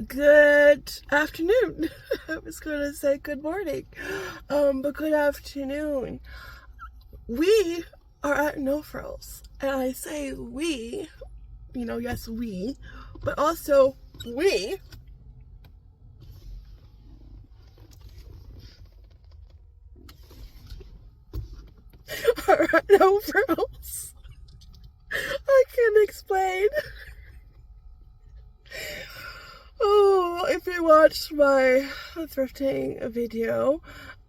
Good afternoon. I was going to say good morning, but good afternoon. We are at No Frills, and I say we, yes, we, but also we are at No Frills. I can't explain. Oh, if you watched my thrifting video,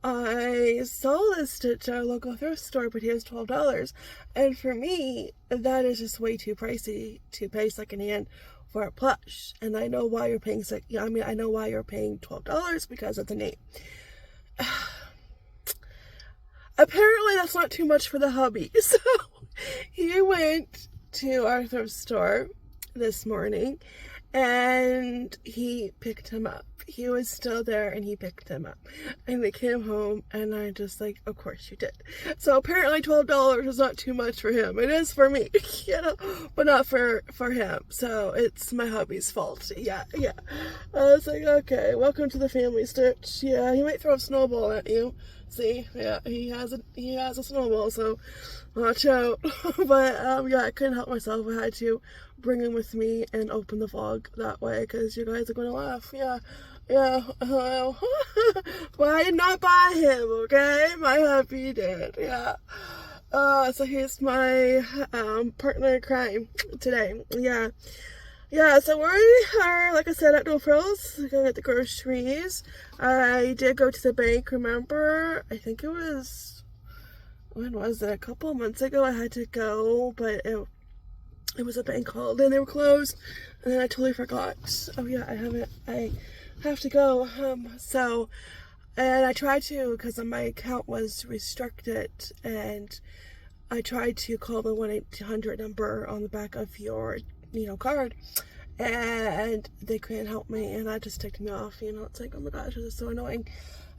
I saw listed at our local thrift store, but here's $12. And for me, that is just way too pricey to pay secondhand for a plush. And I know why you're paying I know why you're paying $12 because of the name. Apparently that's not too much for the hubby. So he went to our thrift store this morning and he picked him up. He was still there and he picked him up. And they came home and I just like, of course you did. So apparently $12 is not too much for him. It is for me, but not for him. So it's my hubby's fault. Yeah. I was like, okay, welcome to the family stitch. Yeah, he might throw a snowball at you. See, yeah, he has a snowball, so watch out. But yeah, I couldn't help myself. I had to bring him with me and open the vlog that way because you guys are going to laugh. Yeah. But I did not buy him, okay? My hubby did. Yeah. So here's my partner in crime today. Yeah, so we are, like I said, at No Frills. We go get the groceries. I did go to the bank, remember? I think it was, when was it? A couple of months ago I had to go, but it was a bank holiday and they were closed. And then I totally forgot. Oh yeah, I have to go. And I tried to, because my account was restricted, and I tried to call the 1-800 number on the back of your card, and they couldn't help me, and that just ticked me off. It's like, oh my gosh, this is so annoying,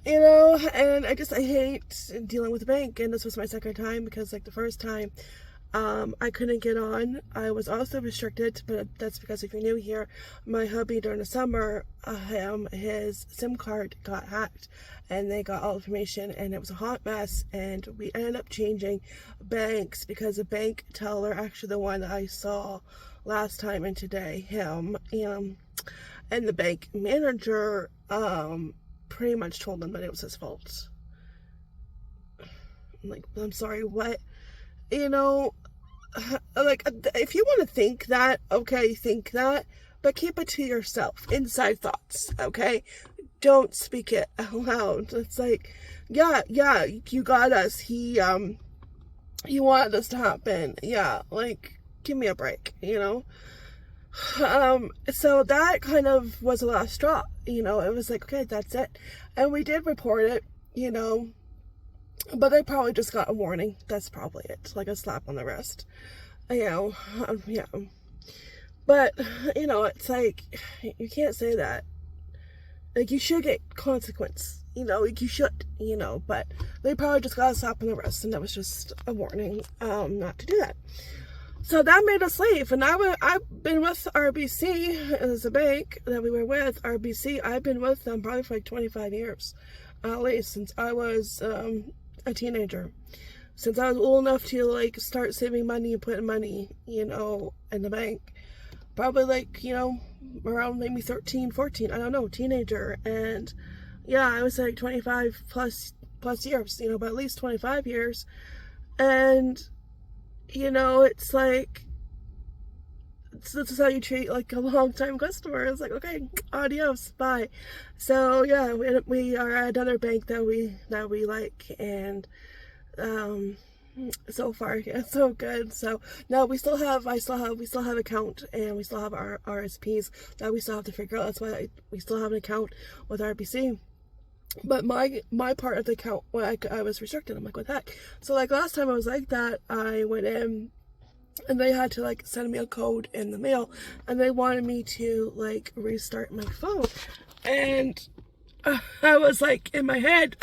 and I hate dealing with the bank. And this was my second time, because like the first time I couldn't get on. I was also restricted, but that's because if you're new here, my hubby during the summer, his SIM card got hacked and they got all the information, and it was a hot mess, and we ended up changing banks because the bank teller, actually the one that I saw last time and today, him, and the bank manager pretty much told them that it was his fault. I'm like, I'm sorry, what? Like, if you want to think that, okay, think that, but keep it to yourself, inside thoughts, okay? Don't speak it out loud. It's like, yeah, you got us. He wanted this to happen. Yeah, like, give me a break, So that kind of was the last straw, it was like, okay, that's it. And we did report it, but they probably just got a warning. That's probably it. Like a slap on the wrist. Yeah. But, it's like, you can't say that. Like, you should get consequence. Like, you should, but they probably just got a slap on the wrist, and that was just a warning, not to do that. So that made us leave. And I've been with RBC as a bank that we were with. RBC, I've been with them probably for like 25 years, at least, since I was a teenager. Since I was old enough to like start saving money and putting money, in the bank. Probably like, around maybe 13, 14, I don't know, teenager. And yeah, I was like 25 plus years, but at least 25 years. And it's like, this is how you treat like a long time customer. It's like, okay, adios, bye. So yeah, we are at another bank that we like, and so far it's so good. So now we still have account, and we still have our RSPs that we still have to figure out. That's why we still have an account with RBC. But my part of the account, I was restricted. I'm like, what the heck? So like last time I was like that, I went in and they had to like send me a code in the mail, and they wanted me to like restart my phone. And I was like in my head,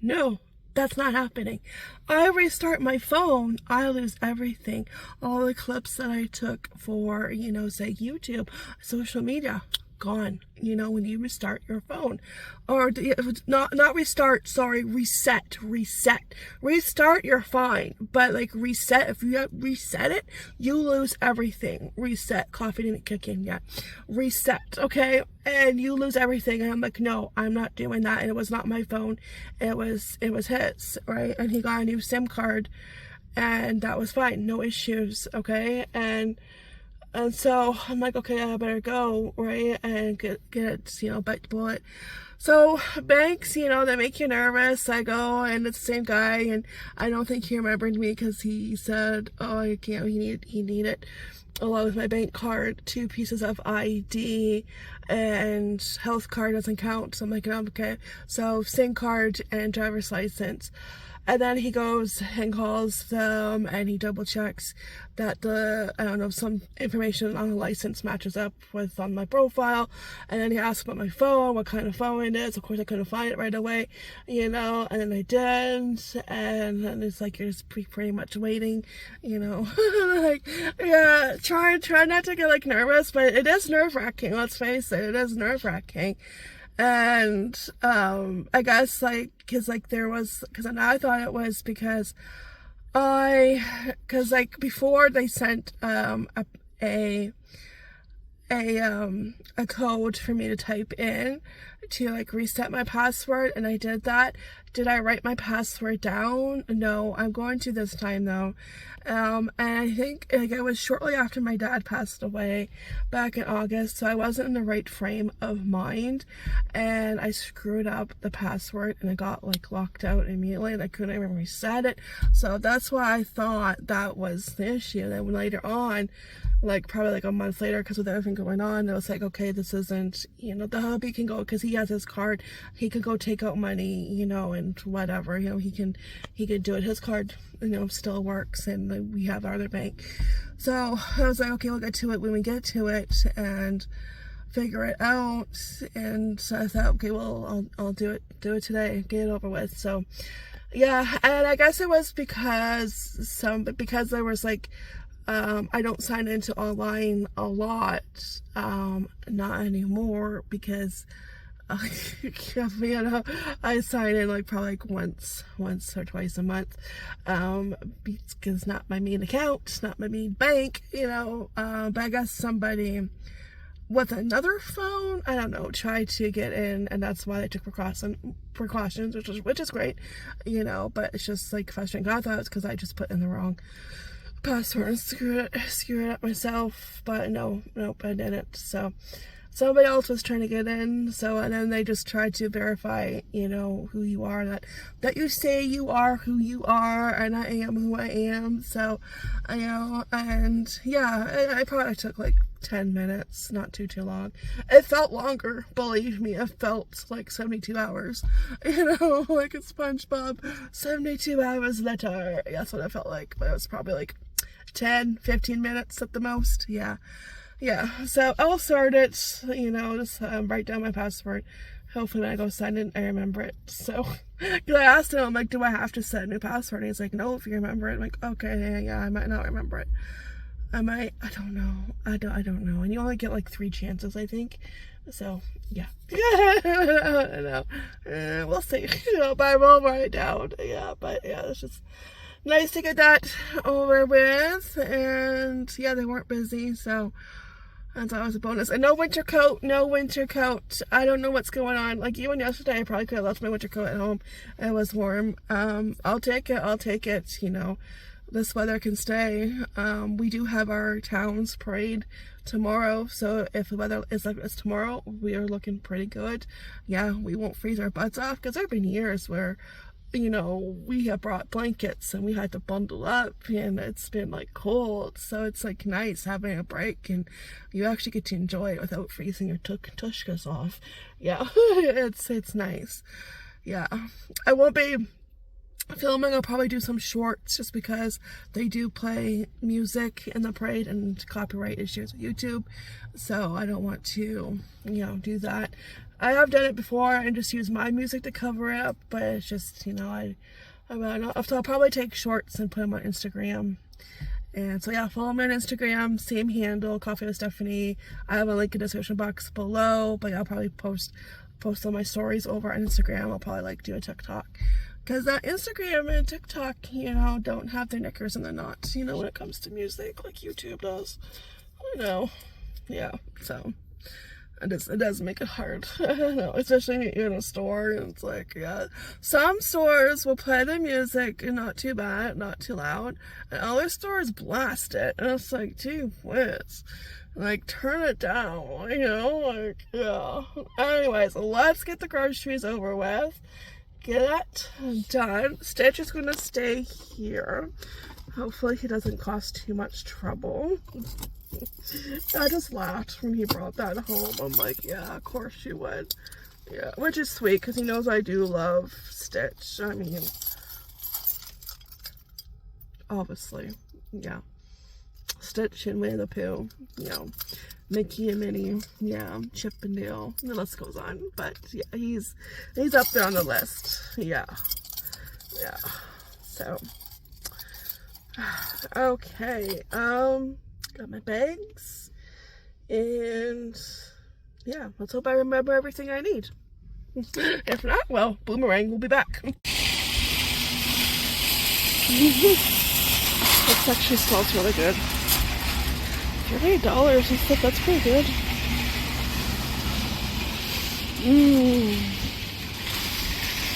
no, that's not happening. I restart my phone, I lose everything. All the clips that I took for, say YouTube, social media, gone. You know, when you restart your phone, or not restart, sorry, reset. Restart, you're fine, but like reset, if you reset it, you lose everything. Reset, coffee didn't kick in yet. Reset, okay, and you lose everything. And I'm like, no, I'm not doing that. And it was not my phone, it was his, right? And he got a new SIM card, and that was fine, no issues, okay? And so I'm like, okay, I better go, right, and get it, you know, bite the bullet. So banks, you know, they make you nervous. I go, and it's the same guy, and I don't think he remembered me, because he said, oh, I can't, he needed, along with my bank card, 2 pieces of ID, and health card doesn't count. So I'm like, oh, okay, so SIM card and driver's license. And then he goes and calls them, and he double checks that I don't know, some information on the license matches up with on my profile. And then he asks about my phone, what kind of phone it is. Of course, I couldn't find it right away, you know, and then I did. And then it's like, you're just pretty much waiting, you know. Like, yeah, try not to get like nervous, but it is nerve-wracking, let's face it, it is nerve-wracking. And I guess like, because now I thought it was because like before they sent a code for me to type in to like reset my password, and I did that. Did I write my password down? No, I'm going to this time though. And I think like it was shortly after my dad passed away back in August, so I wasn't in the right frame of mind, and I screwed up the password, and it got like locked out immediately, and I couldn't even reset it. So that's why I thought that was the issue. Then later on, like probably like a month later, because with everything going on, it was like, okay, this isn't, you know, the hubby can go, because he has his card, he could go take out money, you know, and whatever, you know, he can do it. His card, you know, still works, and we have our other bank. So I was like, okay, we'll get to it when we get to it and figure it out. And so I thought, okay, well, I'll do it today, get it over with. So yeah, and I guess it was because there was like, I don't sign into online a lot, not anymore, because you know, I sign in like probably like once or twice a month, because it's not my main account, it's not my main bank, you know, but I guess somebody with another phone, I don't know, tried to get in, and that's why they took precautions, which is great, you know, but it's just like frustrating. I thought it was because I just put in the wrong password and screw it up myself, but nope, I didn't. So somebody else was trying to get in, and then they just tried to verify, you know, who you are, that you say you are who you are, and I am who I am. So, you know, and yeah, I probably took like 10 minutes, not too long. It felt longer, believe me. It felt like 72 hours, you know, like a SpongeBob, 72 hours later. That's what it felt like, but it was probably like 10-15 minutes at the most. Yeah, so I'll sort it, you know, just write down my password. Hopefully when I go sign in, I remember it. So, because I asked him, I'm like, do I have to set a new password? And he's like, no, if you remember it. I'm like, okay, yeah, I might not remember it. I don't know. I don't know. And you only get like 3 chances, I think. So, yeah. I know. We'll see. You know, but I will write it down. Yeah, but yeah, it's just nice to get that over with. And yeah, they weren't busy, so that's always a bonus. And no winter coat. I don't know what's going on. Like even yesterday, I probably could have left my winter coat at home. It was warm. I'll take it, you know. This weather can stay. We do have our town's parade tomorrow, so if the weather is like this tomorrow, we are looking pretty good. Yeah, we won't freeze our butts off, because there have been years where, you know, we have brought blankets and we had to bundle up, and it's been like cold, so it's like nice having a break, and you actually get to enjoy it without freezing your tushkas off. Yeah, it's nice. Yeah, I won't be filming. I'll probably do some shorts, just because they do play music in the parade and copyright issues with YouTube, so I don't want to, you know, do that. I have done it before and just use my music to cover it up, but it's just, you know, I'll probably take shorts and put them on Instagram And so yeah, follow me on Instagram, same handle, Coffee with Stephanie. I have a link in the description box below, but I'll probably post all my stories over on Instagram. I'll probably like do a TikTok, because Instagram and TikTok, you know, don't have their knickers in the knots, you know, when it comes to music like YouTube does. I know, yeah. So it does make it hard. I know, especially in a store, and it's like, yeah, some stores will play the music and not too bad, not too loud, and other stores blast it, and it's like, gee whiz, like, turn it down, you know, like, yeah. Anyways, let's get the groceries over with, get it done. Stitch is gonna stay here. Hopefully he doesn't cause too much trouble. I just laughed when he brought that home. I'm like, yeah, of course you would. Yeah, which is sweet, because he knows I do love Stitch. I mean, obviously, yeah. Stitch and Winnie the Pooh, you know, Mickey and Minnie, yeah, Chip and Dale. The list goes on, but yeah, he's up there on the list. Yeah, yeah. So, okay, got my bags, and yeah, let's hope I remember everything I need. If not, well, Boomerang will be back. This actually smells really good. $38, I said that's pretty good.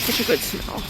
Such a good smell.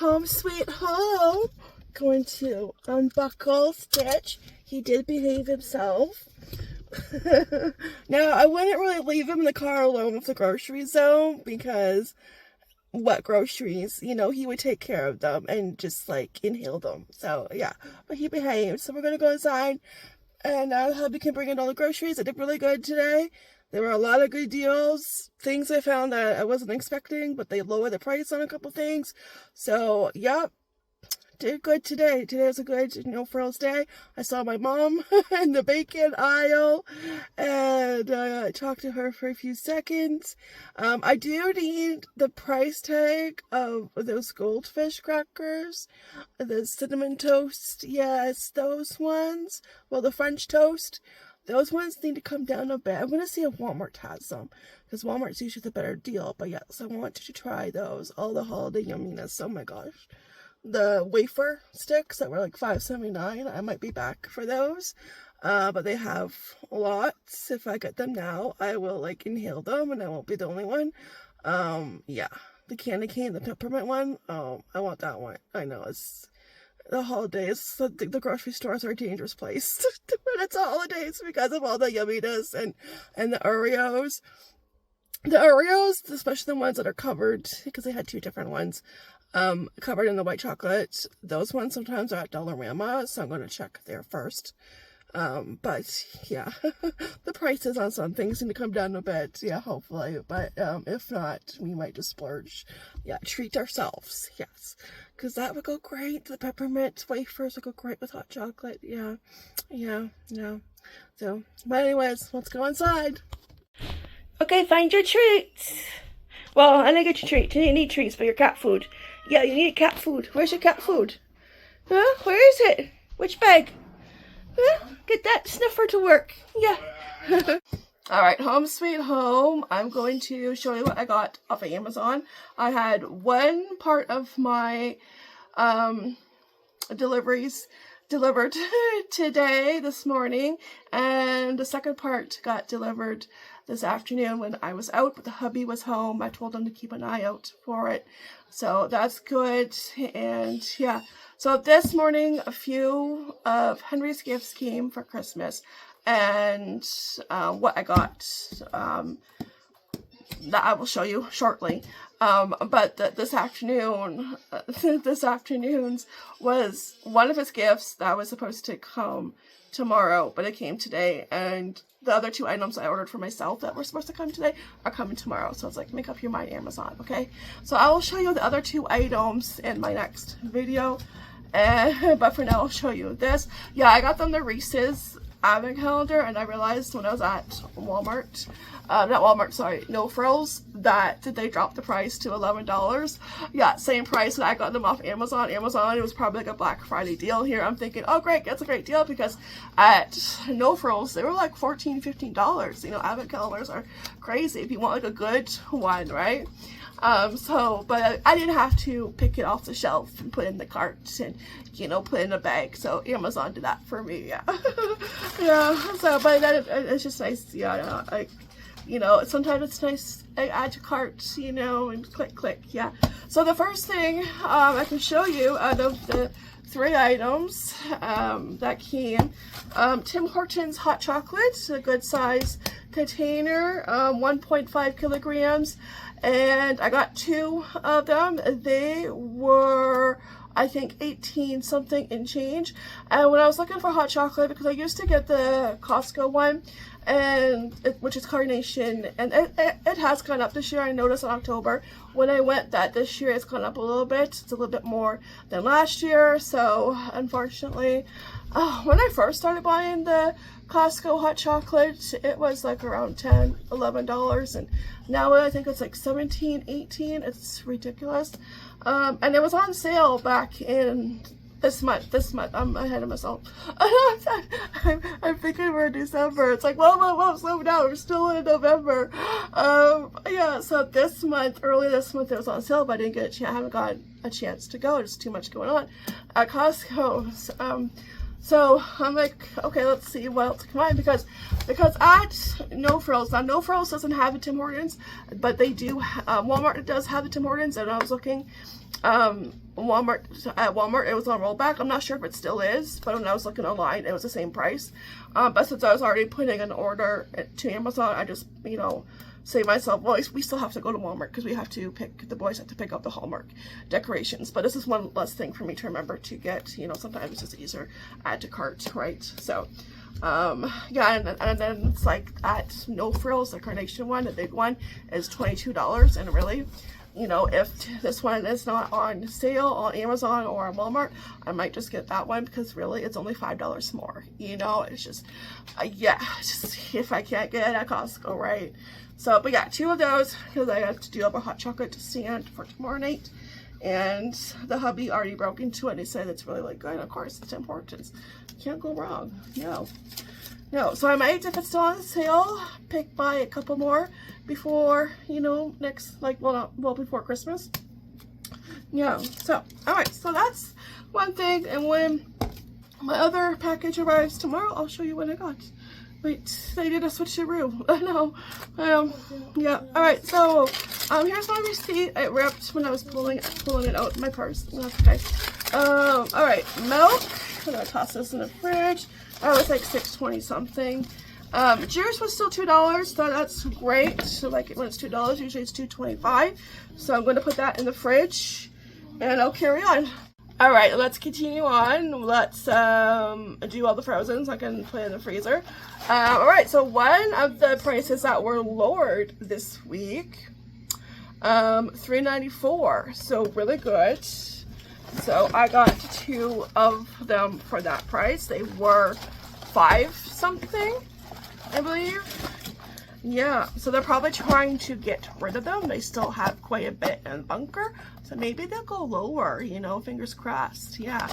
Home sweet home. Going to unbuckle Stitch. He did behave himself. Now, I wouldn't really leave him in the car alone with the groceries though, because what groceries? You know, he would take care of them and just like inhale them. So yeah, but he behaved. So we're gonna go inside, and hubby can bring in all the groceries. I did really good today. There were a lot of good deals, things I found that I wasn't expecting, but they lowered the price on a couple things. So, yep, did good today. Today was a good, No Frills day. I saw my mom in the bacon aisle, and I talked to her for a few seconds. I do need the price tag of those goldfish crackers, the cinnamon toast. Yes, those ones. Well, the French toast. those ones need to come down a bit. I'm going to see if Walmart has them, because Walmart's usually the better deal. But yes, I want you to try those. All the holiday yumminess. Oh my gosh. The wafer sticks that were like $5.79. I might be back for those. But they have lots. If I get them now, I will like inhale them and I won't be the only one. Yeah. The candy cane, the peppermint one. Oh, I want that one. I know, it's the holidays. The grocery stores are a dangerous place when it's holidays because of all the yumminess and the Oreos. The Oreos, especially the ones that are covered, because they had two different ones, covered in the white chocolate. Those ones sometimes are at Dollarama, so I'm going to check there first. But yeah, the prices on some things need to come down a bit, yeah, hopefully, but if not, we might just splurge, yeah, treat ourselves, yes, because that would go great. The peppermint wafers would go great with hot chocolate, yeah, so, but anyways, let's go inside. Okay, find your treats. Well, I didn't get your treats. You didn't need treats for your cat food. Yeah, you need cat food. Where's your cat food? Huh? Where is it? Which bag? Get that sniffer to work. Yeah. Alright, home sweet home. I'm going to show you what I got off of Amazon. I had one part of my deliveries delivered today, this morning, and the second part got delivered this afternoon when I was out, but the hubby was home. I told him to keep an eye out for it, so that's good. And yeah, so this morning a few of Henry's gifts came for Christmas, and what I got that I will show you shortly. But this afternoon's was one of his gifts that was supposed to come tomorrow, but it came today, and the other two items I ordered for myself that were supposed to come today are coming tomorrow. So it's like, make up your mind, Amazon, okay? So I will show you the other two items in my next video, but for now I'll show you this. Yeah, I got them the Reese's advent calendar, and I realized when I was at Walmart, not Walmart, sorry, No Frills, that they dropped the price to $11. Yeah, same price when I got them off Amazon. It was probably like a Black Friday deal here. I'm thinking, oh great, that's a great deal, because at No Frills, they were like $14, $15. You know, advent calendars are crazy if you want like a good one, right? But I didn't have to pick it off the shelf and put in the cart and, you know, put in a bag. So Amazon did that for me, yeah. Yeah, so, but it's just nice, yeah, like, you know, sometimes it's nice, I add to cart, you know, and click, yeah. So the first thing I can show you out of the three items that came, Tim Hortons hot chocolate, a good size container, 1.5 kilograms, and I got two of them. They were, I think, 18 something and change. And when I was looking for hot chocolate, because I used to get the Costco one, which is Carnation, and it has gone up this year. I noticed in October when I went that this year it's gone up a little bit. It's a little bit more than last year. So unfortunately, when I first started buying the Costco hot chocolate, it was like around $10, $11, and now I think it's like $17, $18. It's ridiculous. And it was on sale back in this month. I'm ahead of myself. I'm thinking we're in December. It's like, whoa, slow down. We're still in November. Yeah, so early this month it was on sale, but I didn't get a chance. I haven't got a chance to go. There's too much going on at Costco. So I'm like, okay, let's see what else can find, because at No Frills, now No Frills doesn't have a Tim Hortons, but they do, Walmart does have a Tim Hortons, and I was looking, Walmart, it was on rollback. I'm not sure if it still is, but when I was looking online, it was the same price. But since I was already putting an order to Amazon, I just, you know, say myself, well, we still have to go to Walmart because the boys have to pick up the Hallmark decorations. But this is one less thing for me to remember to get, you know, sometimes it's just easier, add to cart, right? So, yeah, and then it's like at No Frills, the Carnation one, the big one, is $22, and really, you know, if this one is not on sale on Amazon or on Walmart, I might just get that one, because really it's only $5 more, you know. It's just, yeah, just if I can't get it at Costco, right? So, but yeah, two of those, because I have to do up a hot chocolate to stand for tomorrow night, and the hubby already broke into it, and he said it's really good. Of course, it's Tim Hortons. Can't go wrong. No. No, so I might, if it's still on sale, buy a couple more before, you know, next, like, before Christmas. Yeah, so, alright, so that's one thing, and when my other package arrives tomorrow, I'll show you what I got. Wait, they did a switcheroo. I know. Yeah, alright, so, here's my receipt. It ripped when I was pulling it out of my purse. That's okay. Alright, milk. I'm gonna toss this in the fridge. That was like $6.20 something. Juice was still $2, so that's great. So like when it's $2, usually it's $2.25. So I'm going to put that in the fridge, and I'll carry on. All right, let's continue on. Let's do all the frozen so I can put it in the freezer. All right, so one of the prices that were lowered this week, $3.94. So really good. So I got 2 of them for that price. They were $5 something, I believe. Yeah, so they're probably trying to get rid of them. They still have quite a bit in bunker, so maybe they'll go lower, you know, fingers crossed. Yeah,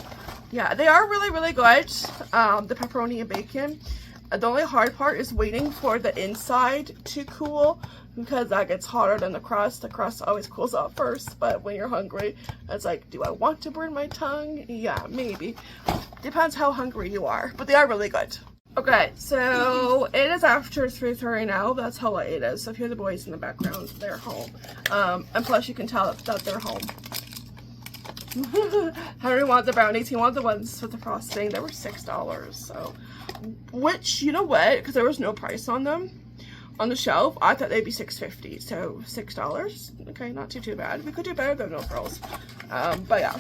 they are really, really good. The pepperoni and bacon. The only hard part is waiting for the inside to cool, because that gets hotter than the crust. The crust always cools out first, but when you're hungry, it's like, do I want to burn my tongue? Yeah, maybe. Depends how hungry you are, but they are really good. Okay, so it is after 3:30 now. That's how late it is. So if you hear the boys in the background, they're home. And plus you can tell that they're home. Henry wanted the brownies. He wanted the ones with the frosting. They were $6. So, which, you know what? Because there was no price on them on the shelf. I thought they'd be $6.50. So $6. Okay, not too bad. We could do better than No Frills. But yeah,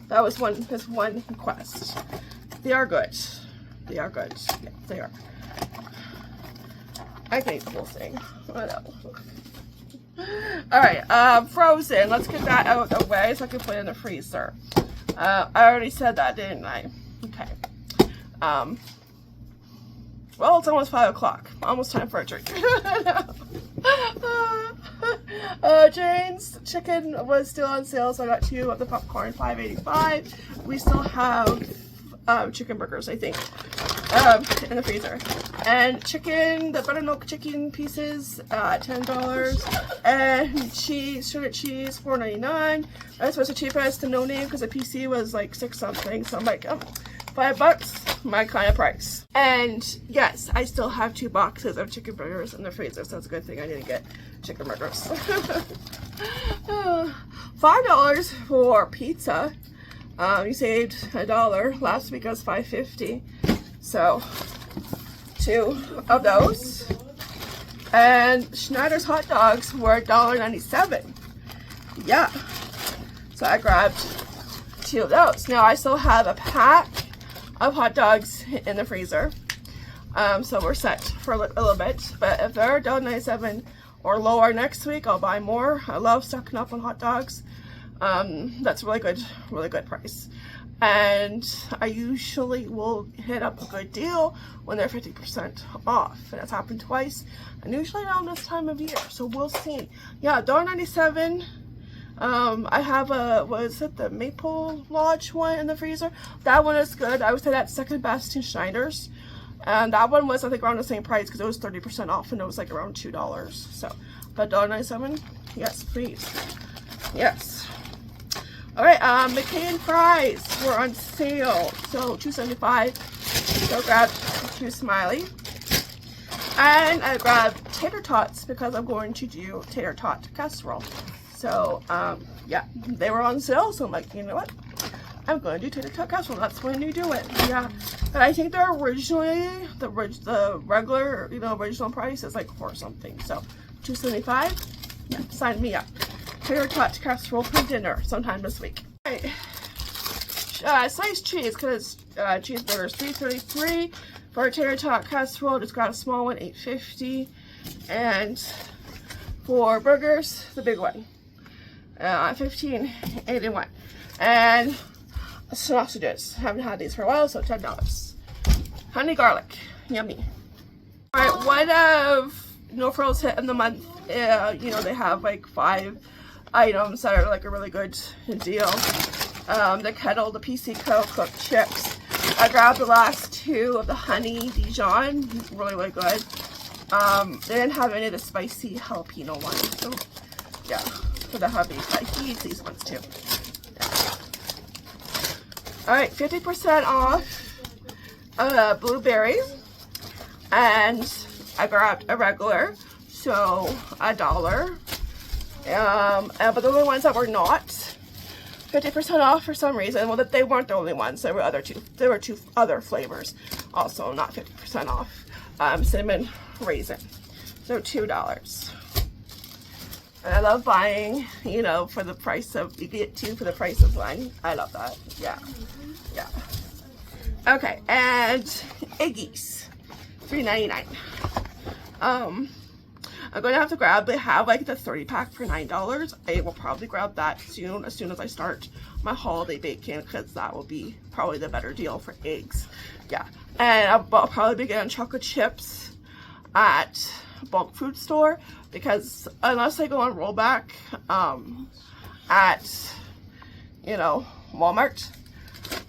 that was one request. They are good. They are good. Yeah, they are. I can eat the whole thing. I know. Alright, frozen. Let's get that out of the way so I can put it in the freezer. I already said that, didn't I? Okay. Well, it's almost 5 o'clock. Almost time for a drink. Jane's chicken was still on sale, so I got 2 of the popcorn, $5.85. We still have chicken burgers, I think, in the freezer. And chicken, the buttermilk chicken pieces, $10. And cheese, shredded cheese, $4.99. This was the cheapest, the no name, because the PC was like $6 something. So I'm like, oh, $5, my kind of price. And yes, I still have 2 boxes of chicken burgers in the freezer, so that's a good thing I didn't get chicken burgers. $5 for pizza. You saved $1. Last week it was $5.50. So 2 of those. And Schneider's hot dogs were $1.97. Yeah. So I grabbed 2 of those. Now I still have a pack of hot dogs in the freezer. So we're set for a little bit. But if they're $1.97 or lower next week, I'll buy more. I love stocking up on hot dogs. That's really good price. And I usually will hit up a good deal when they're 50% off. And that's happened twice. And usually around this time of year. So we'll see. Yeah, $1.97. I have the Maple Lodge one in the freezer. That one is good. I would say that's second best to Schneider's. And that one was, I think, around the same price because it was 30% off and it was like around $2. So, but $1.97? Yes, please. Yes. Alright, McCain fries were on sale. So, $2.75. So, grabbed 2 Smiley. And I grabbed tater tots because I'm going to do tater tot casserole. So, yeah, they were on sale. So, I'm like, you know what? I'm going to do tater tot casserole. That's when you do it. Yeah. But I think they're originally, the regular, original price is like $4 something. So, $2.75. Yeah, sign me up. Tater tot casserole for dinner sometime this week. Alright. Sliced cheese, because cheeseburgers $3.33 for a tater tot casserole. Just got a small one, $8.50. And for burgers, the big one, $15.81. And sausages. Haven't had these for a while, so $10. Honey garlic, yummy. Alright, one of No Frills hit in the month. They have like 5 items that are like a really good deal. The kettle, the PC cooked chips, I grabbed the last two of the honey Dijon. Really, really good. They didn't have any of the spicy jalapeno ones. So, yeah, for the hubby. But he eats these ones too. Yeah. Alright, 50% off blueberries. And I grabbed a regular, so $1. But the only ones that were not 50% off for some reason, well, that they weren't the only ones. There were two other flavors also not 50% off. Cinnamon raisin, so $2. And I love buying, you know, for the price of, you get two for the price of one. I love that. Yeah, yeah. Okay, and Eggies, $3.99. I'm going to have to grab, they have like the 30 pack for $9. I will probably grab that soon, as soon as I start my holiday baking, because that will be probably the better deal for eggs. Yeah, and I'll probably be getting chocolate chips at bulk food store, because unless I go on rollback at, you know, Walmart,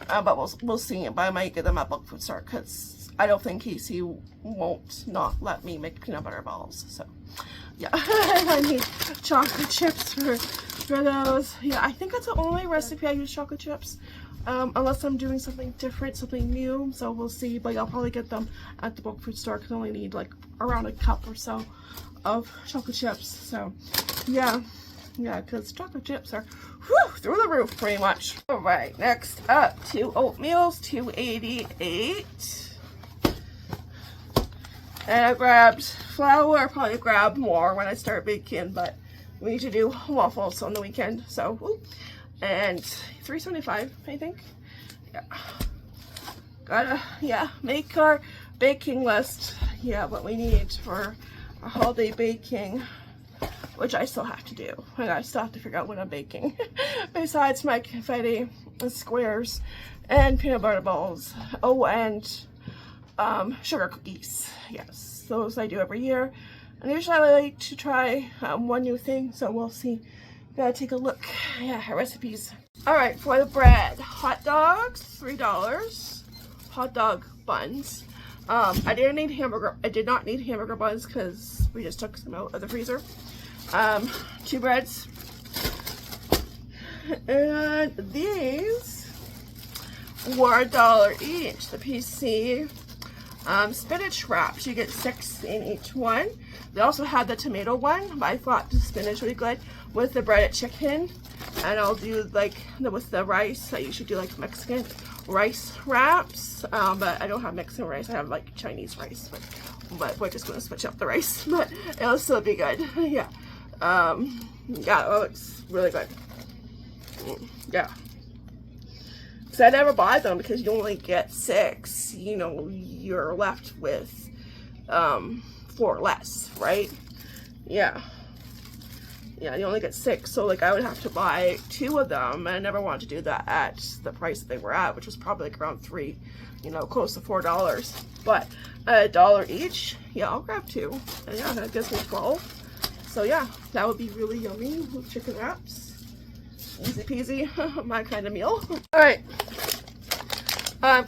but we'll see. But I might get them at bulk food store, because I don't think Casey won't not let me make peanut butter balls. So yeah, I need chocolate chips for those. Yeah, I think that's the only recipe I use chocolate chips, unless I'm doing something different, something new. So we'll see, but I'll probably get them at the bulk food store, because I only need like around a cup or so of chocolate chips. So yeah, because chocolate chips are through the roof pretty much. All right, next up, 2 oatmeals, $2.88. And I grabbed flour. I'll probably grab more when I start baking, but we need to do waffles on the weekend. So, and $3.75, I think. Yeah. Gotta, make our baking list. Yeah, what we need for our holiday baking, which I still have to do. I still have to figure out what I'm baking. Besides my confetti and squares and peanut butter balls. Oh, and sugar cookies. Yes, those I do every year. And usually I like to try one new thing, so we'll see. Gotta take a look. Yeah, recipes. All right, for the bread, hot dogs, $3. Hot dog buns. I did not need hamburger buns because we just took some out of the freezer. 2 breads. And these were $1 each. The PC spinach wraps. You get 6 in each one. They also had the tomato one, but I thought the spinach would be good with the breaded chicken. And I'll do like with the rice. I usually do like Mexican rice wraps, but I don't have Mexican rice. I have like Chinese rice, but we're just gonna switch up the rice. But it'll still be good. Yeah, oh, it's really good. Yeah. So I never buy them because you only get 6. You know, you're left with 4 less, right? Yeah. Yeah, you only get 6, so like I would have to buy 2 of them, and I never wanted to do that at the price that they were at, which was probably like around 3, you know, close to $4. But $1 each, yeah, I'll grab 2, and yeah, that gives me 12. So yeah, that would be really yummy with chicken wraps. Easy peasy, my kind of meal. All right,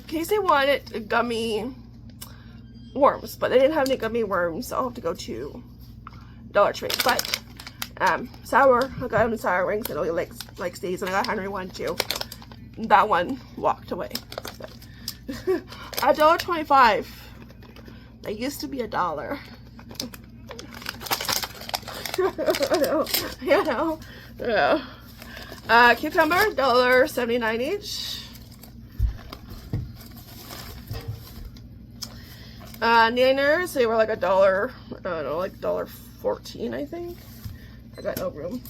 Casey wanted gummy worms, but they didn't have any gummy worms, so I'll have to go to Dollar Tree. But sour, I got him sour rings, and he likes these, and I got Henry one too. That one walked away. So. $1.25. They used to be $1. You know, yeah. Cucumber, $1.79 each. Nanners, they were like $1, I don't know, like $1.14, I think. I got no room.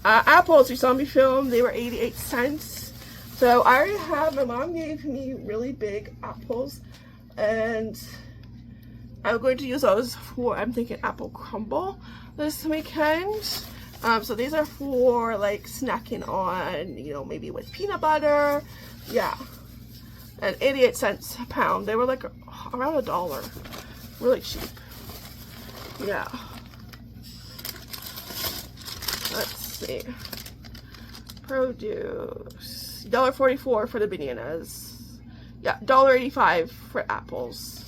Apples, you saw me film, they were 88 cents. So I already have, my mom gave me really big apples, and I'm going to use those for, I'm thinking apple crumble this weekend. So these are for like snacking on, you know, maybe with peanut butter. Yeah. And 88 cents a pound. They were like around $1. Really cheap. Yeah. Let's see. Produce. $1.44 for the bananas. Yeah, $1.85 for apples.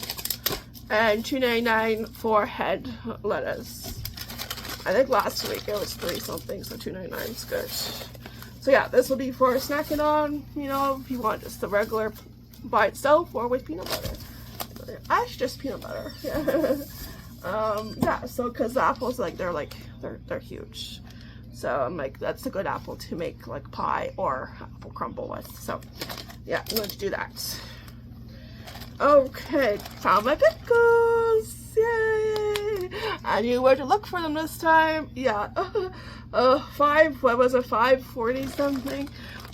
And $2.99 for head lettuce. I think last week it was 3 something, so $2.99 is good. So yeah, this will be for snacking on, you know, if you want just the regular by itself or with peanut butter. Actually, just peanut butter. Yeah, so because the apples, like, they're huge. So I'm like, that's a good apple to make like pie or apple crumble with. So yeah, I'm going to do that. Okay, found my pickles. Yay! I knew where to look for them this time. Yeah. What was it, 5.40 something?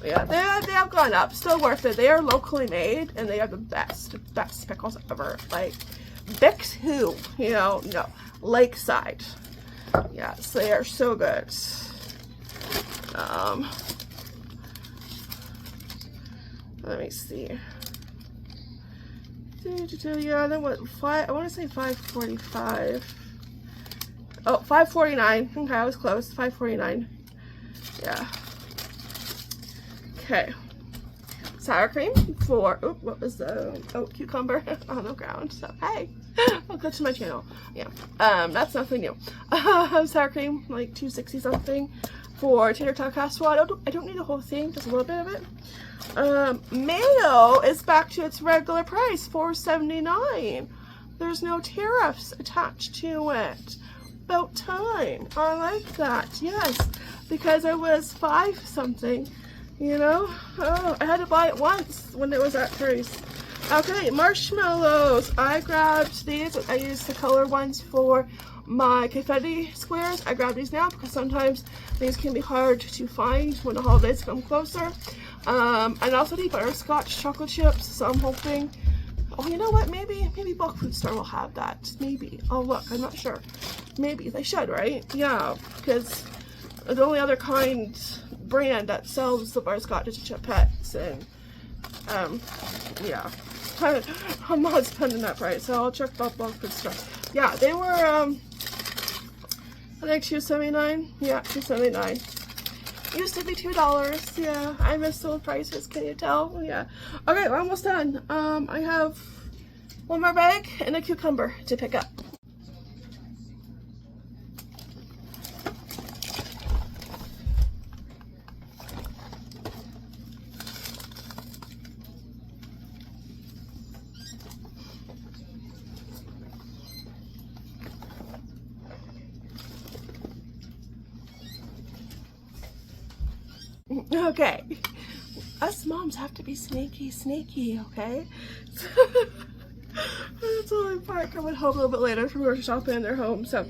Yeah, they have gone up. Still worth it. They are locally made and they are the best pickles ever. Like Big Two, you know, no, Lakeside. Yes, they are so good. Let me see. Yeah, then what? I want to say 5.45. Oh, 5.49. Okay, I was close. 5.49. Yeah. Okay. Sour cream for, what was the, cucumber on the ground. So, hey, welcome to my channel. Yeah, that's nothing new. Sour cream, like $2.60 something for tater tot casserole. I don't need a whole thing, just a little bit of it. Mayo is back to its regular price, $4.79. There's no tariffs attached to it. About time. I like that. Yes, because it was 5 something. You know, oh, I had to buy it once when it was at price. Okay, marshmallows. I grabbed these. I used the color ones for my confetti squares. I grabbed these now because sometimes these can be hard to find when the holidays come closer. And also the butterscotch chocolate chips. So I'm hoping. Oh, you know what? Maybe Bulk Food Store will have that. Maybe. Oh, look, I'm not sure. Maybe they should, right? Yeah, because the only other brand that sells the butterscotch is Chipettes, and yeah, I'm not spending that price, so I'll check Bulk Food Store. Yeah, they were I think $2.79. Yeah, $2.79. Used to be $2. Yeah, I miss those prices. Can you tell? Yeah. Okay, we're almost done. I have one more bag and a cucumber to pick up. Okay, us moms have to be sneaky, okay? That's only part coming home a little bit later from grocery shopping in their home. So,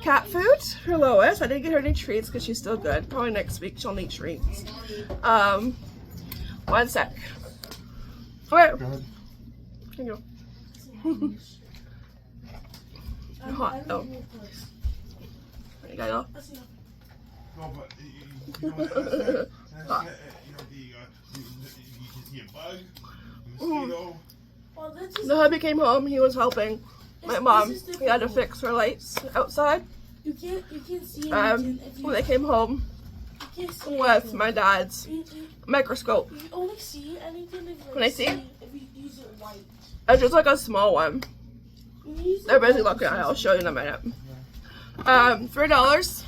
cat food for Lois. I didn't get her any treats because she's still good. Probably next week she'll need treats. One sec. Okay. Here you go. Hot. Oh. There you go. No, but you know, you can see a bug, a mosquito. The hubby came home. He was helping my mom. He had to fix her lights outside. You can't see anything. When they came home with my dad's microscope. You only see anything if, Can I see? If you use it white. It's just like a small one. They're busy looking at it. I'll show you in a minute. $3.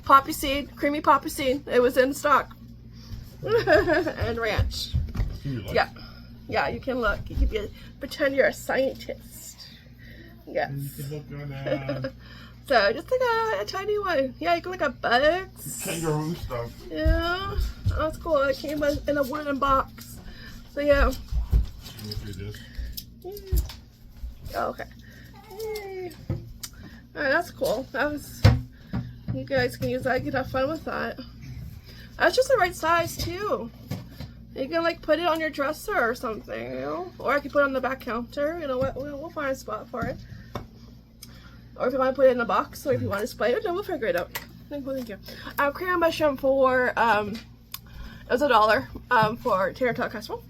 Poppy seed, creamy poppy seed. It was in stock. And ranch. Yeah. Yeah, you can look. You can pretend you're a scientist. Yes. So, just like a tiny one. Yeah, you can look at bugs. Kangaroo stuff. Yeah. That's cool. It came in a wooden box. So, yeah. Oh, okay. Hey. Alright, that's cool. That was... You guys can use that. You can have fun with that. That's just the right size too. You can like put it on your dresser or something, you know? Or I can put it on the back counter. You know what? We'll find a spot for it. Or if you want to put it in a box, or if you want to display it, no, we'll figure it out. Thank you. Cream mushroom for it was $1 for tater tot casserole.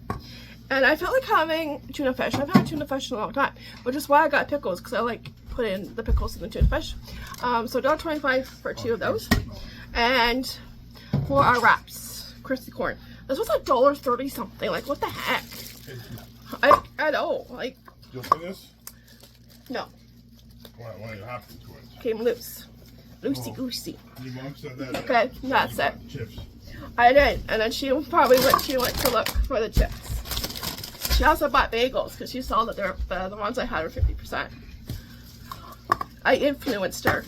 And I felt like having tuna fish. I've had tuna fish in a long time, which is why I got pickles, because I like put in the pickles in the tuna fish. So $1.25 for 2 of those. And for our wraps, crispy corn, This was $1.30 something. Like, what the heck? I know. Like, You open this? no. What happened to it? Came loose. Loosey goosey. Your mom said that. Okay, that's it. Chips. I did. And then she probably went to look for the chips. She also bought bagels because she saw that the ones I had were 50%. I influenced her.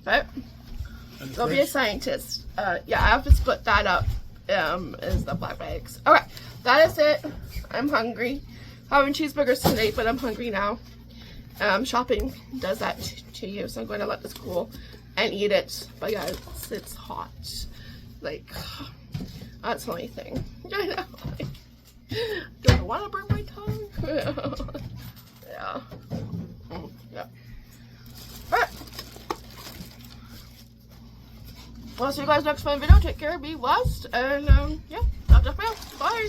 But go be a scientist. Yeah, I have to split that up. Is the black bags. Alright, that is it. I'm hungry. Having cheeseburgers today, but I'm hungry now. Shopping does that to you, so I'm going to let this cool and eat it. But yeah, it's hot. Like, that's the only thing. I know. Like, do I want to burn my tongue? Yeah. Yeah. Alright. I'll see you guys next time video. Take care, be blessed, and yeah, that's it for now. Bye.